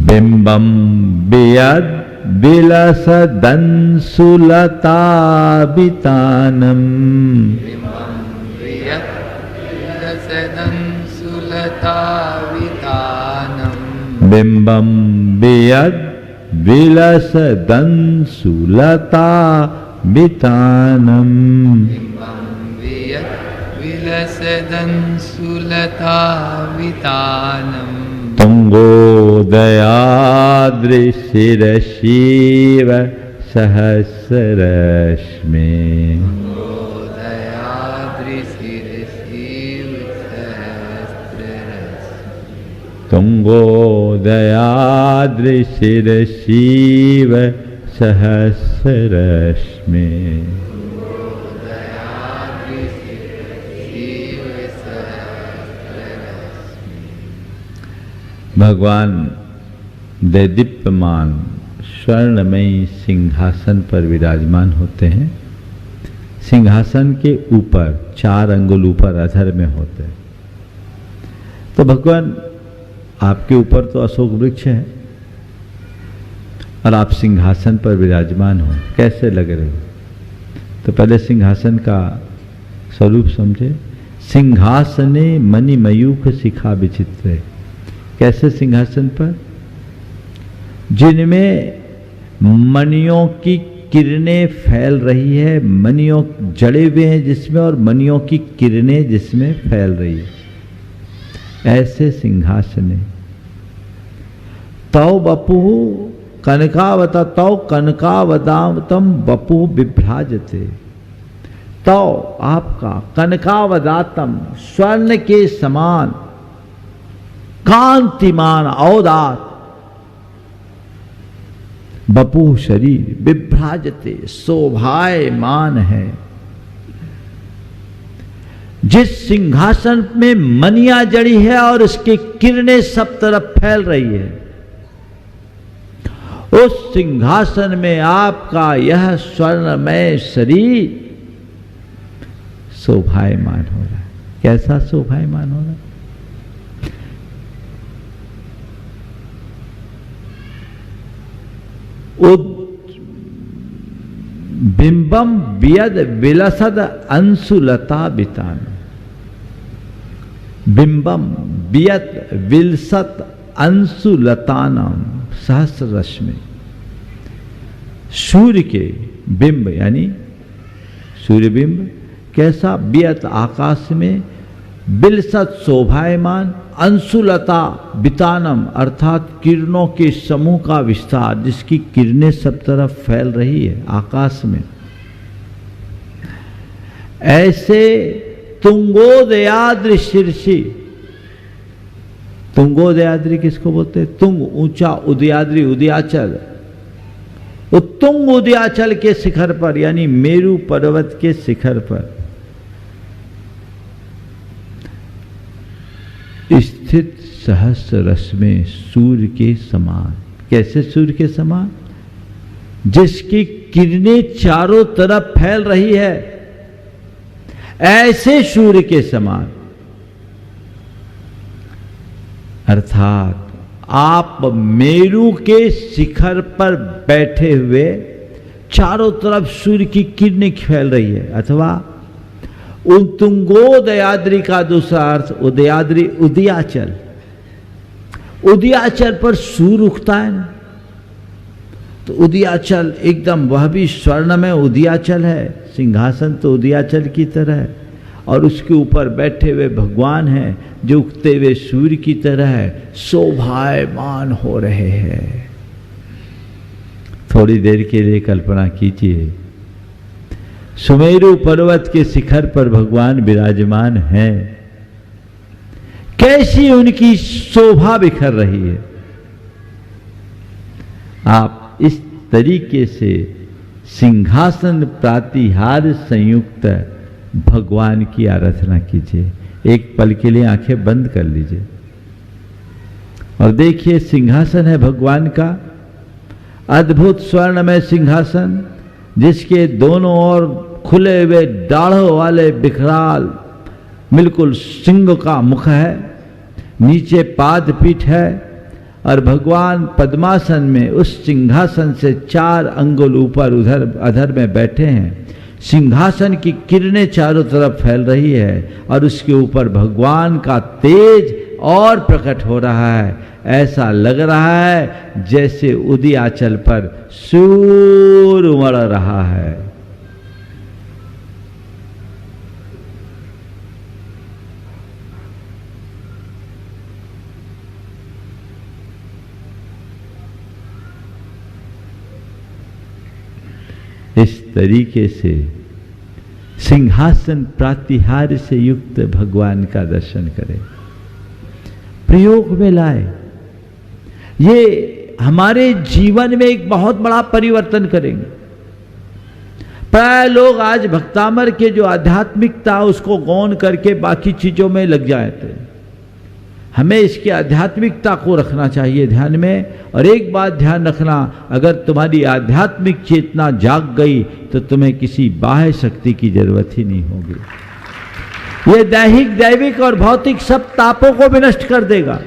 बिंबं बियद् विलसदंसुलताभितानम्, बिंबं बियद् विलसदंसुलताभितानम्, तुंगोदयाद्रिशिरशिव सहस्ररश्मे, तुंगोदयाद्रिशिरशिव सहस्ररश्मे, भगवान दैदीप्यमान स्वर्णमयी सिंहासन पर विराजमान होते हैं। सिंहासन के ऊपर 4 अंगुल ऊपर अधर में होते हैं। तो भगवान आपके ऊपर तो अशोक वृक्ष है और आप सिंहासन पर विराजमान हो, कैसे लग रहे हो? तो पहले सिंहासन का स्वरूप समझे। सिंहासने मणिमयूख शिखा विचित्रे, कैसे सिंहासन पर? जिनमें मणियों की किरणें फैल रही है, मणियों जड़े हुए हैं जिसमें और मणियों की किरणें जिसमें फैल रही है, ऐसे सिंहासने। तौ बपुः कनकावता, तौ कनकावदातम बपुः बिभ्राजते। तौ आपका कनकावदातम स्वर्ण के समान कांतिमान औदात बपू शरीर विभ्राजते शोभायमान है। जिस सिंहासन में मनिया जड़ी है और उसकी किरणें सब तरफ फैल रही है, उस सिंहासन में आपका यह स्वर्णमय शरीर शोभायमान हो रहा है। कैसा शोभायमान हो रहा है? बिंबम बियद विलसद अंशुलता बितान। बिंबम बियत विलसत अंशुलतानाम सहस्र रश्मि। सूर्य के बिंब यानी सूर्य बिंब कैसा, बियत आकाश में, बिलसत शोभायमान, अंशुलता बितानम अर्थात किरणों के समूह का विस्तार, जिसकी किरणें सब तरफ फैल रही है आकाश में। ऐसे तुंगोदयाद्रि शीर्षि। तुंगोदयाद्रि किसको बोलते हैं? तुंग ऊंचा, उदयाद्रि उदयाचल। उत्तुंग उदयाचल के शिखर पर यानी मेरू पर्वत के शिखर पर स्थित सहस्र रश्मि सूर्य के समान। कैसे सूर्य के समान? जिसकी किरणें चारों तरफ फैल रही है, ऐसे सूर्य के समान। अर्थात आप मेरू के शिखर पर बैठे हुए चारों तरफ सूर्य की किरणें फैल रही है, अथवा उन तुंगोदयाद्रि का दूसरा अर्थ उदयाद्रि उदयाचल। उदयाचल पर सूर्य उगता है ना, तो उदयाचल एकदम वह भी स्वर्ण में उदयाचल है, सिंहासन तो उदयाचल की तरह है, और उसके ऊपर बैठे हुए भगवान हैं जो उगते हुए सूर्य की तरह है, शोभायमान हो रहे हैं। थोड़ी देर के लिए कल्पना कीजिए, सुमेरु पर्वत के शिखर पर भगवान विराजमान हैं, कैसी उनकी शोभा बिखर रही है। आप इस तरीके से सिंहासन प्रातिहार संयुक्त भगवान की आराधना कीजिए। एक पल के लिए आंखें बंद कर लीजिए और देखिए, सिंहासन है भगवान का, अद्भुत स्वर्णमय सिंहासन, जिसके दोनों ओर खुले हुए दाढ़ों वाले विकराल बिल्कुल सिंह का मुख है, नीचे पाद पीठ है, और भगवान पद्मासन में उस सिंहासन से 4 अंगुल ऊपर उधर अधर में बैठे हैं। सिंहासन की किरणें चारों तरफ फैल रही है और उसके ऊपर भगवान का तेज और प्रकट हो रहा है। ऐसा लग रहा है जैसे उदयाचल पर सूर्य उमड़ रहा है। इस तरीके से सिंहासन प्रातिहार्य से युक्त भगवान का दर्शन करें, प्रयोग में लाए। ये हमारे जीवन में एक बहुत बड़ा परिवर्तन करेंगे। प्राय लोग आज भक्तामर के जो आध्यात्मिकता उसको गौन करके बाकी चीजों में लग जाते हैं। हमें इसकी आध्यात्मिकता को रखना चाहिए ध्यान में। और एक बात ध्यान रखना, अगर तुम्हारी आध्यात्मिक चेतना जाग गई तो तुम्हें किसी बाह्य शक्ति की जरूरत ही नहीं होगी। ये दैहिक, दैविक और भौतिक सब तापों को भी नष्ट कर देगा।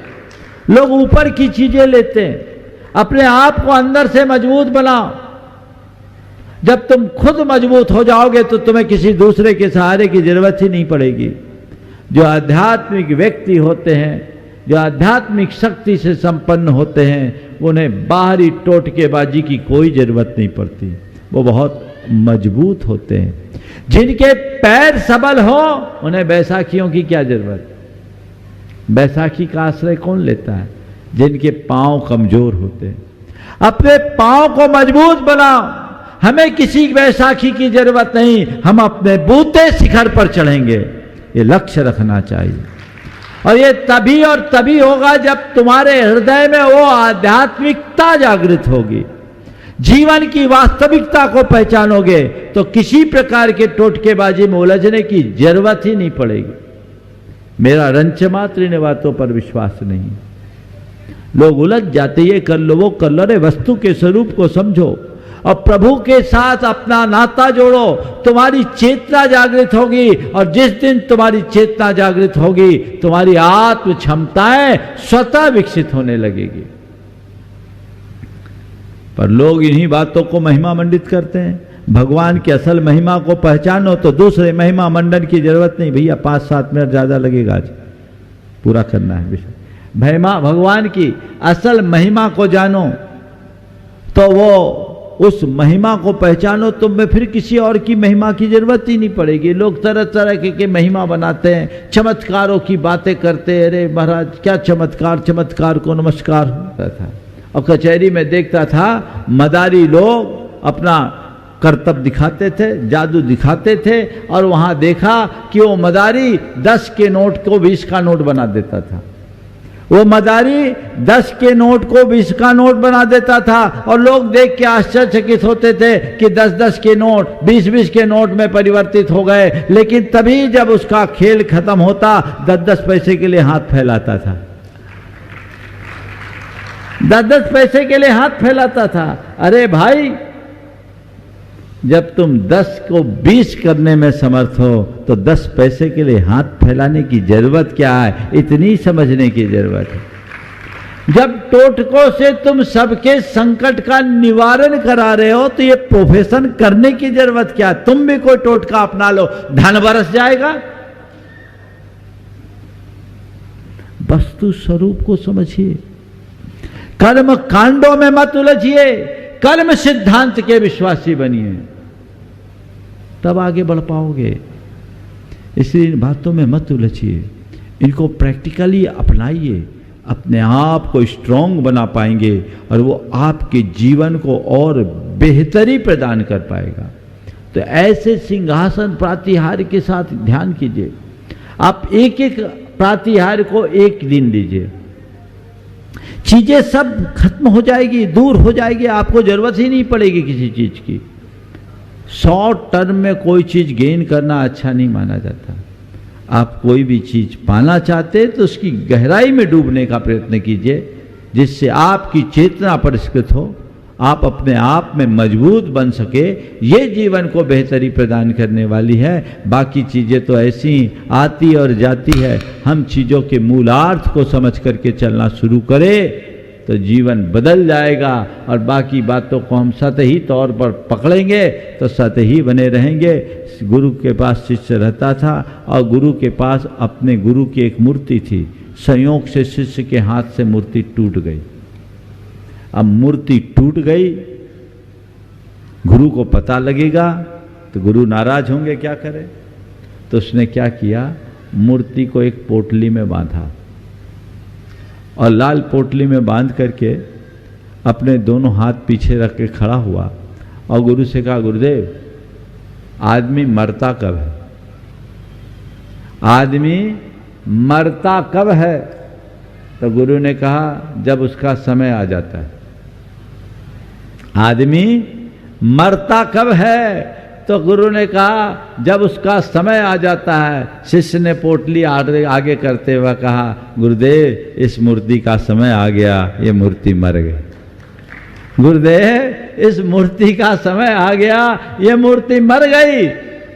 लोग ऊपर की चीजें लेते हैं, अपने आप को अंदर से मजबूत बनाओ। जब तुम खुद मजबूत हो जाओगे तो तुम्हें किसी दूसरे के सहारे की जरूरत ही नहीं पड़ेगी। जो आध्यात्मिक व्यक्ति होते हैं, जो आध्यात्मिक शक्ति से संपन्न होते हैं, उन्हें बाहरी टोटकेबाजी की कोई जरूरत नहीं पड़ती। वो बहुत मजबूत होते हैं। जिनके पैर सबल हो उन्हें बैसाखियों की क्या जरूरत। बैसाखी का आश्रय कौन लेता है? जिनके पांव कमजोर होते हैं। अपने पांव को मजबूत बनाओ। हमें किसी बैसाखी की जरूरत नहीं, हम अपने बूते शिखर पर चढ़ेंगे। ये लक्ष्य रखना चाहिए। और ये तभी और तभी होगा जब तुम्हारे हृदय में वो आध्यात्मिकता जागृत होगी, जीवन की वास्तविकता को पहचानोगे, तो किसी प्रकार के टोटकेबाजी में उलझने की जरूरत ही नहीं पड़ेगी। मेरा रंच मात्र इन बातों पर विश्वास नहीं। लोग उलझ जाते, ये कर लो वो कर लो। अरे वस्तु के स्वरूप को समझो और प्रभु के साथ अपना नाता जोड़ो, तुम्हारी चेतना जागृत होगी। और जिस दिन तुम्हारी चेतना जागृत होगी, तुम्हारी आत्म क्षमताएं स्वतः विकसित होने लगेगी। पर लोग इन्हीं बातों को महिमा मंडित करते हैं। भगवान की असल महिमा को पहचानो तो दूसरे महिमा मंडन की जरूरत नहीं। भैया 5-7 मिनट ज्यादा लगेगा, आज पूरा करना है विषय। महिमा भगवान की असल महिमा को जानो तो वो उस महिमा को पहचानो, तुम्हें फिर किसी और की महिमा की जरूरत ही नहीं पड़ेगी। लोग तरह तरह के महिमा बनाते हैं, चमत्कारों की बातें करते हैं। अरे महाराज क्या चमत्कार, चमत्कार को नमस्कार होता था। और कचहरी में देखता था मदारी लोग अपना करतब दिखाते थे, जादू दिखाते थे, और वहां देखा कि वो मदारी 10 के नोट को 20 का नोट बना देता था। वो मदारी 10 के नोट को 20 का नोट बना देता था, और लोग देख के आश्चर्यचकित होते थे कि 10-10 के नोट 20-20 के नोट में परिवर्तित हो गए। लेकिन तभी जब उसका खेल खत्म होता 10-10 पैसे के लिए हाथ फैलाता था, 10-10 पैसे के लिए हाथ फैलाता था। अरे भाई, जब तुम 10 को 20 करने में समर्थ हो तो 10 पैसे के लिए हाथ फैलाने की जरूरत क्या है? इतनी समझने की जरूरत है। जब टोटकों से तुम सबके संकट का निवारण करा रहे हो तो ये प्रोफेशन करने की जरूरत क्या? तुम भी कोई टोटका अपना लो, धन बरस जाएगा। वस्तु स्वरूप को समझिए, कर्म कांडों में मत उलझिए, कर्म सिद्धांत के विश्वासी बनिए, तब आगे बढ़ पाओगे। इसलिए इन बातों में मत उलझिए, इनको प्रैक्टिकली अपनाइए, अपने आप को स्ट्रांग बना पाएंगे और वो आपके जीवन को और बेहतरी प्रदान कर पाएगा। तो ऐसे सिंहासन प्रातिहार्य के साथ ध्यान कीजिए। आप एक एक प्रातिहार्य को एक दिन लीजिए, चीजें सब खत्म हो जाएगी, दूर हो जाएगी, आपको जरूरत ही नहीं पड़ेगी किसी चीज की। शॉर्ट टर्म में कोई चीज गेन करना अच्छा नहीं माना जाता। आप कोई भी चीज पाना चाहते हैं तो उसकी गहराई में डूबने का प्रयत्न कीजिए, जिससे आपकी चेतना परिष्कृत हो, आप अपने आप में मजबूत बन सके। ये जीवन को बेहतरी प्रदान करने वाली है। बाकी चीजें तो ऐसी आती और जाती है। हम चीजों के मूलार्थ को समझ करके चलना शुरू करें तो जीवन बदल जाएगा, और बाकी बातों को हम सतही तौर पर पकड़ेंगे तो सतही बने रहेंगे। गुरु के पास शिष्य रहता था और गुरु के पास अपने गुरु की एक मूर्ति थी। संयोग से शिष्य के हाथ से मूर्ति टूट गई। अब मूर्ति टूट गई, गुरु को पता लगेगा तो गुरु नाराज होंगे, क्या करे? तो उसने क्या किया, मूर्ति को एक पोटली में बांधा और लाल पोटली में बांध करके अपने दोनों हाथ पीछे रख के खड़ा हुआ और गुरु से कहा, गुरुदेव आदमी मरता कब है? आदमी मरता कब है? तो गुरु ने कहा, जब उसका समय आ जाता है। आदमी मरता कब है? तो गुरु ने कहा, जब उसका समय आ जाता है। शिष्य ने पोटली आगे करते हुए कहा, गुरुदेव इस मूर्ति का समय आ गया, ये मूर्ति मर गई। गुरुदेव इस मूर्ति का समय आ गया, ये मूर्ति मर गई।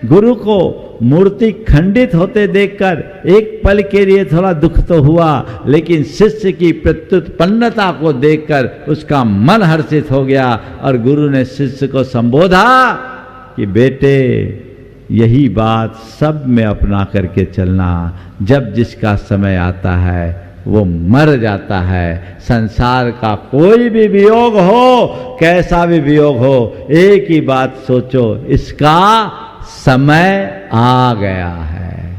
गुरु को मूर्ति खंडित होते देखकर एक पल के लिए थोड़ा दुख तो हुआ, लेकिन शिष्य की प्रत्युत्पन्नता को देखकर उसका मन हर्षित हो गया और गुरु ने शिष्य को संबोधा कि बेटे यही बात सब में अपना करके चलना। जब जिसका समय आता है वो मर जाता है। संसार का कोई भी वियोग हो, कैसा भी वियोग हो, एक ही बात सोचो, इसका समय आ गया है।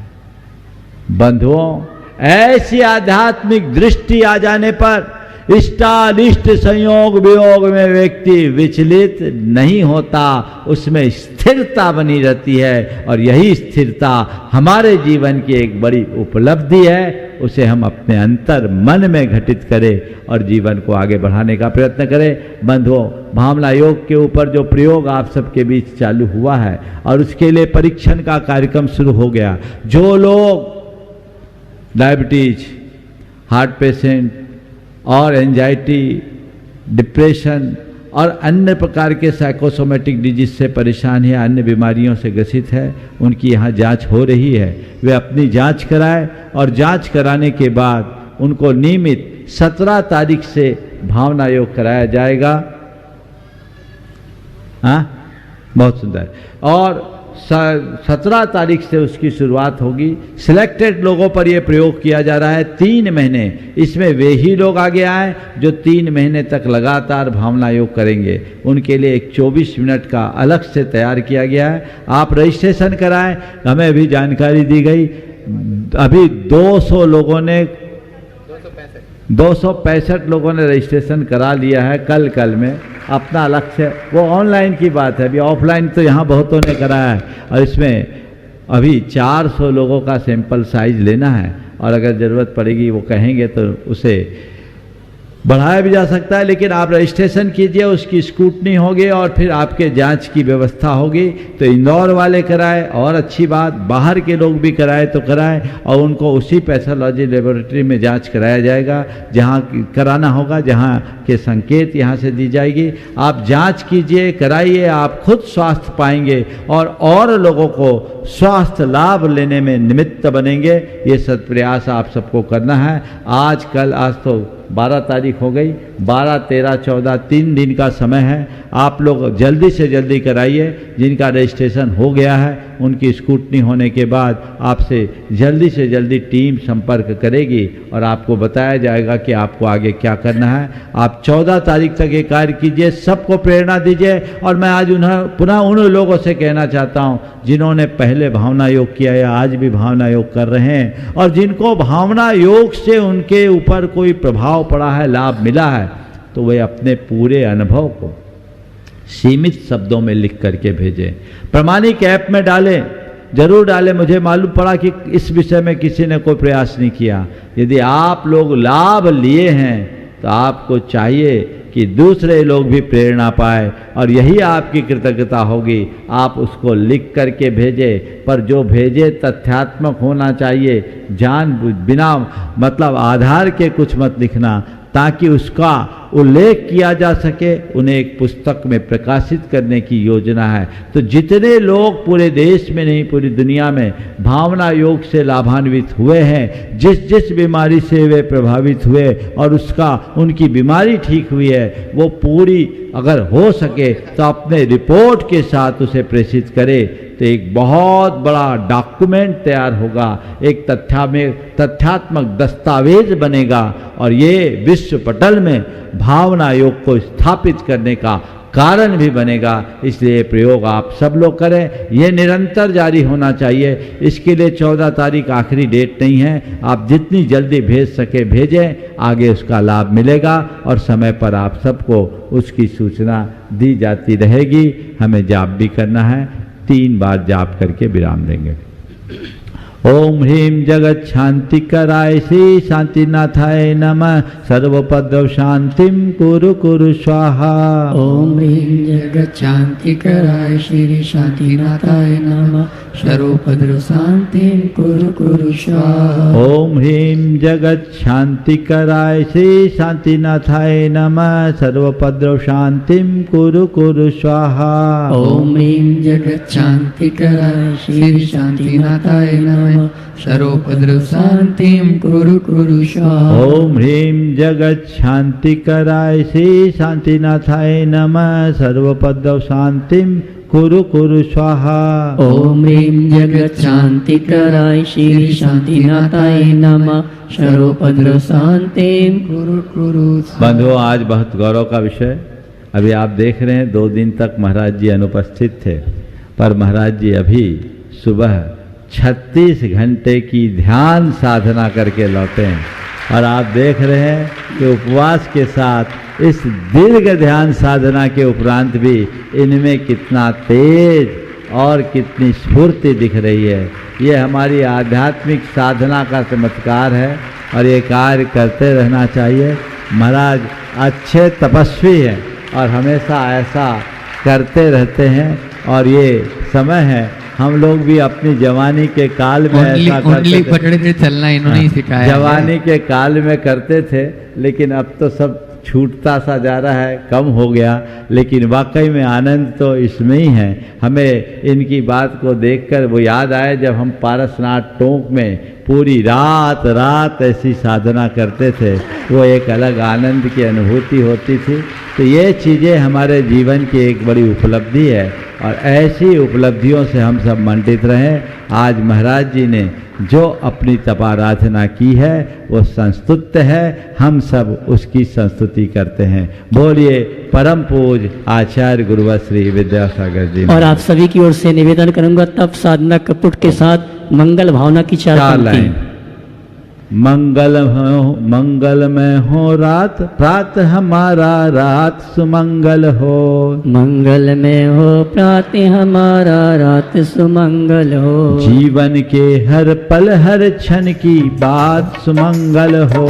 बंधुओं, ऐसी आध्यात्मिक दृष्टि आ जाने पर इष्टानिष्ट संयोग वियोग में व्यक्ति विचलित नहीं होता, उसमें स्थिरता बनी रहती है। और यही स्थिरता हमारे जीवन की एक बड़ी उपलब्धि है। उसे हम अपने अंतर मन में घटित करें और जीवन को आगे बढ़ाने का प्रयत्न करें। बंधुओं, भावना योग के ऊपर जो प्रयोग आप सबके बीच चालू हुआ है और उसके लिए परीक्षण का कार्यक्रम शुरू हो गया। जो लोग डायबिटीज, हार्ट पेशेंट और एंजाइटी, डिप्रेशन और अन्य प्रकार के साइकोसोमेटिक डिजीज से परेशान है, अन्य बीमारियों से ग्रसित है, उनकी यहाँ जांच हो रही है। वे अपनी जांच कराएं और जांच कराने के बाद उनको नियमित 17 तारीख से भावना योग कराया जाएगा। हाँ, बहुत सुंदर। और 17 तारीख से उसकी शुरुआत होगी। सिलेक्टेड लोगों पर यह प्रयोग किया जा रहा है 3 महीने। इसमें वे ही लोग आगे आए जो 3 महीने तक लगातार भावना योग करेंगे। उनके लिए एक 24 मिनट का अलग से तैयार किया गया है। आप रजिस्ट्रेशन कराएं। हमें अभी जानकारी दी गई, अभी 200 लोगों ने 265 लोगों ने रजिस्ट्रेशन करा लिया है कल में अपना लक्ष्य। वो ऑनलाइन की बात है, अभी ऑफलाइन तो यहाँ बहुतों ने कराया है। और इसमें अभी 400 लोगों का सैंपल साइज लेना है, और अगर ज़रूरत पड़ेगी वो कहेंगे तो उसे बढ़ाया भी जा सकता है। लेकिन आप रजिस्ट्रेशन कीजिए, उसकी स्क्रूटनी होगी और फिर आपके जांच की व्यवस्था होगी। तो इंदौर वाले कराए और अच्छी बात, बाहर के लोग भी कराए तो कराएं, और उनको उसी पैथोलॉजी लेबोरेटरी में जांच कराया जाएगा जहां कराना होगा, जहां के संकेत यहां से दी जाएगी। आप जांच कीजिए, कराइए, आप खुद स्वास्थ्य पाएंगे और लोगों को स्वास्थ्य लाभ लेने में निमित्त बनेंगे। ये सत्प्रयास आप सबको करना है। आज तो 12 तारीख हो गई, 12, 13, 14 3 दिन का समय है। आप लोग जल्दी से जल्दी कराइए। जिनका रजिस्ट्रेशन हो गया है उनकी स्क्रूटनी होने के बाद आपसे जल्दी से जल्दी टीम संपर्क करेगी और आपको बताया जाएगा कि आपको आगे क्या करना है। आप 14 तारीख तक ये कार्य कीजिए, सबको प्रेरणा दीजिए। और मैं आज पुनः उन लोगों से कहना चाहता हूँ जिन्होंने पहले भावना योग किया या आज भी भावना योग कर रहे हैं, और जिनको भावना योग से उनके ऊपर कोई प्रभाव पड़ा है, लाभ मिला है, तो वे अपने पूरे अनुभव को सीमित शब्दों में लिख करके भेजें। प्रमाणिक ऐप में डालें, जरूर डालें। मुझे मालूम पड़ा कि इस विषय में किसी ने कोई प्रयास नहीं किया। यदि आप लोग लाभ लिए हैं तो आपको चाहिए कि दूसरे लोग भी प्रेरणा पाए, और यही आपकी कृतज्ञता होगी। आप उसको लिख करके भेजें, पर जो भेजे तथ्यात्मक होना चाहिए। बिना मतलब आधार के कुछ मत लिखना, ताकि उसका उल्लेख किया जा सके। उन्हें एक पुस्तक में प्रकाशित करने की योजना है। तो जितने लोग पूरे देश में नहीं पूरी दुनिया में भावना योग से लाभान्वित हुए हैं, जिस बीमारी से वे प्रभावित हुए और उनकी बीमारी ठीक हुई है, वो पूरी अगर हो सके तो अपने रिपोर्ट के साथ उसे प्रेषित करें। तो एक बहुत बड़ा डॉक्यूमेंट तैयार होगा, एक तथ्यात्मक दस्तावेज बनेगा, और ये विश्व पटल में भावना योग को स्थापित करने का कारण भी बनेगा। इसलिए प्रयोग आप सब लोग करें, ये निरंतर जारी होना चाहिए। इसके लिए 14 तारीख आखिरी डेट नहीं है। आप जितनी जल्दी भेज सके भेजें, आगे उसका लाभ मिलेगा और समय पर आप सबको उसकी सूचना दी जाती रहेगी। हमें जाप भी करना है, 3 बार जाप करके विराम देंगे। ओम ह्रीं जगत शांति कराय श्री शांतिनाथाय नमः। सर्वोपद्रव शांतिम कुरु कुरु स्वाहा। ओम ह्रीं जगत शांति कराय श्री शांतिनाथाय नमः। सर्वोपद्रव शांतिम कुरु कुरु स्वाहा। ओम ह्रीं जगत शांति कराय श्री शांतिनाथाय नमः। सर्वोपद्रव शांतिम कुरु कुरु स्वाहा। ओम ह्रीं जगत शांति कराय श्री शांतिनाथाय नमः। सर्वोपद्रव शांतिम कुरु कुरु स्वाहा। ओम ह्रीं जगत शांति कराय श्री शांतिनाथाय नमः। सर्वोपद्रव शांतिम कुरु कुरु स्वाहा। ओम ह्रीं जगत शांति कराय श्री शांतिनाथाय नमः। सर्वोपद्रव शांतिम कुरु कुरु। बंधुओं, आज बहुत गौरव का विषय। अभी आप देख रहे हैं 2 दिन तक महाराज जी अनुपस्थित थे, पर महाराज जी अभी सुबह 36 घंटे की ध्यान साधना करके लौटे हैं। और आप देख रहे हैं कि उपवास के साथ इस दीर्घ ध्यान साधना के उपरांत भी इनमें कितना तेज और कितनी स्फूर्ति दिख रही है। ये हमारी आध्यात्मिक साधना का चमत्कार है और ये कार्य करते रहना चाहिए। महाराज अच्छे तपस्वी हैं और हमेशा ऐसा करते रहते हैं। और ये समय है, हम लोग भी अपनी जवानी के काल में ऐसा करते थे। चलना इन्होंने ही सिखाया। जवानी के काल में करते थे, लेकिन अब तो सब छूटता सा जा रहा है, कम हो गया, लेकिन वाकई में आनंद तो इसमें ही है। हमें इनकी बात को देखकर वो याद आए जब हम पारसनाथ टोंक में पूरी रात रात ऐसी साधना करते थे, वो एक अलग आनंद की अनुभूति होती थी। तो ये चीज़ें हमारे जीवन की एक बड़ी उपलब्धि है और ऐसी उपलब्धियों से हम सब मंडित रहें। आज महाराज जी ने जो अपनी तपाराधना की है वो संस्तुत्य है, हम सब उसकी संस्तुति करते हैं। बोलिए परम पूज आचार्य गुरुवर श्री विद्यासागर जी। और आप सभी की ओर से निवेदन करूंगा तप साधना कपुट के साथ मंगल भावना की चार पंक्ति। मंगलमय हो रात, प्रातः हमारा रात सुमंगल हो। मंगलमय हो प्रातः हमारा रात सुमंगल हो। जीवन के हर पल हर क्षण की बात सुमंगल हो।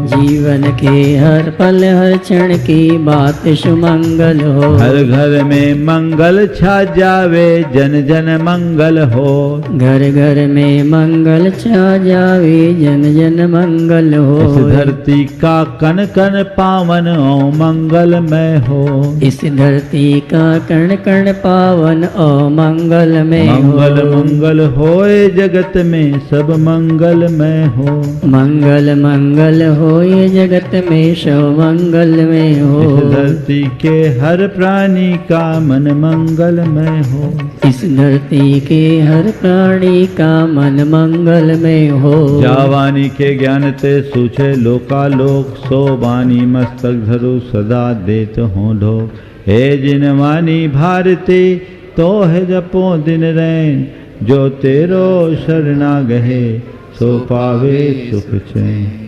जीवन के हर पल हर क्षण की बात सुमंगल हो। हर घर में मंगल छा जावे, जन जन मंगल हो। घर घर में मंगल छा जावे, जन जन मंगल हो। इस धरती का कण कण पावन ओ मंगलमय हो। इस धरती का कण कण पावन ओ मंगलमय हो। मंगल मंगल होए जगत में सब मंगलमय हो। मंगल मंगल होए जगत में सब मंगलमय हो। इस धरती के हर प्राणी का मन मंगलमय हो। इस धरती के हर प्राणी का मन मंगलमय हो। जावानी के ज्ञान ते सूझे लोकालोक, सो वाणी मस्तक धरु सदा देत हो ढो। हे जिन वाणी भारती तो है जपो दिन रैन, जो तेरो शरणा गहे सो पावे सुख चैन।